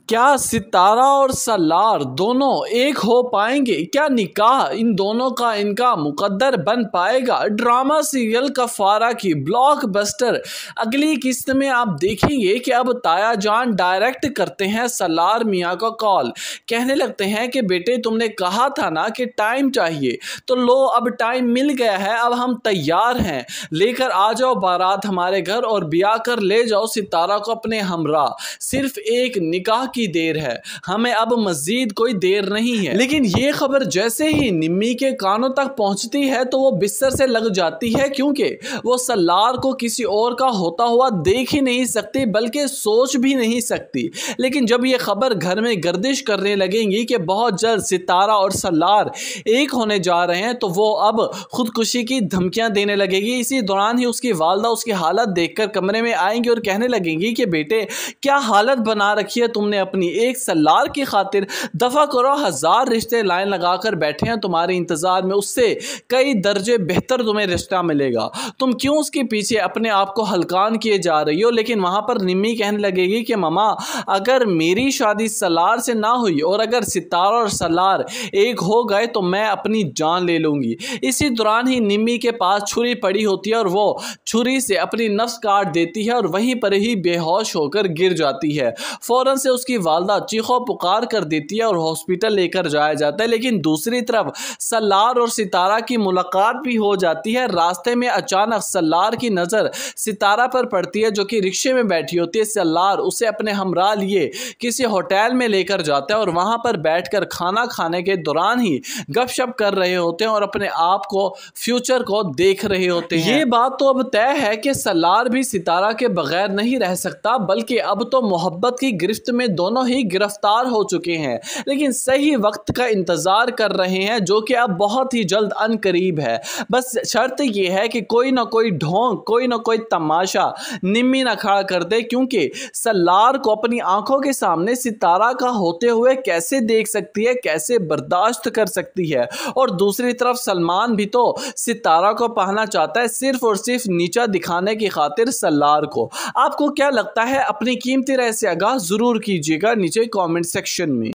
क्या सितारा और सलार दोनों एक हो पाएंगे? क्या निकाह इन दोनों का इनका मुकद्दर बन पाएगा? ड्रामा सीरियल कफारा की ब्लॉकबस्टर अगली किस्त में आप देखेंगे कि अब ताया जान डायरेक्ट करते हैं सलार मियाँ को कॉल। कहने लगते हैं कि बेटे तुमने कहा था ना कि टाइम चाहिए, तो लो अब टाइम मिल गया है, अब हम तैयार हैं, लेकर आ जाओ बारात हमारे घर और ब्याह कर ले जाओ सितारा को अपने हमरा। सिर्फ एक निकाह की देर है, हमें अब मजीद कोई देर नहीं है। लेकिन ये खबर जैसे ही निम्मी के कानों तक पहुंचती है तो वो बिस्तर से लग जाती है, क्योंकि वो सलार को किसी और का होता हुआ देख ही नहीं सकती बल्कि सोच भी नहीं सकती। लेकिन जब ये खबर घर में गर्दिश करने लगेंगी कि बहुत जल्द सितारा और सलार एक होने जा रहे हैं तो वो अब खुदकुशी की धमकियां देने लगेगी। इसी दौरान ही उसकी वालदा उसकी हालत देखकर कमरे में आएंगी और कहने लगेंगी कि बेटे क्या हालत बना रखी है तुमने अपनी, एक सलार की खातिर दफा करो, 1000 रिश्ते लाइन लगाकर बैठे हैं तुम्हारे इंतजार में, उससे कई दर्जे बेहतर तुम्हें रिश्ता मिलेगा, तुम क्यों उसके पीछे अपने आप को हलकान किए जा रही हो। लेकिन वहां पर निम्मी कहने लगेगी कि मामा अगर मेरी शादी सलार से ना हुई और अगर सितारा और सलार एक हो गए तो मैं अपनी जान ले लूंगी। इसी दौरान ही निम्मी के पास छुरी पड़ी होती है और वो छुरी से अपनी नफ्स काट देती है और वहीं पर ही बेहोश होकर गिर जाती है। फौरन से उसकी वालदा चीखो पुकार कर देती है और हॉस्पिटल लेकर जाया जाता है। लेकिन दूसरी तरफ सलार और सितारा की मुलाकात भी हो जाती है। रास्ते में अचानक सलार की नज़र सितारा पर पड़ती है जो कि रिक्शे में बैठी होती है। सलार उसे अपने हमरा लिए किसी होटल में लेकर जाता है और वहां पर बैठकर खाना खाने के दौरान ही गपशप कर रहे होते हैं और अपने आप को फ्यूचर को देख रहे होते हैं। ये बात तो अब तय है कि सलार भी सितारा के बगैर नहीं रह सकता, बल्कि अब तो मोहब्बत की गिरफ्त में दोनों ही गिरफ्तार हो चुके हैं, लेकिन सही वक्त का इंतजार कर रहे हैं जो कि अब बहुत ही जल्द अनकरीब है। बस शर्त यह है कि कोई ना कोई ढोंग, कोई ना कोई तमाशा निम्मी ना खड़ा कर दे, क्योंकि सलार को अपनी आंखों के सामने सितारा का होते हुए कैसे देख सकती है, कैसे बर्दाश्त कर सकती है। और दूसरी तरफ सलमान भी तो सितारा को पाना चाहता है, सिर्फ और सिर्फ नीचा दिखाने की खातिर सलार को। आपको क्या लगता है? अपनी कीमती राय से आगाह जरूर कीजिएगा नीचे कमेंट सेक्शन में।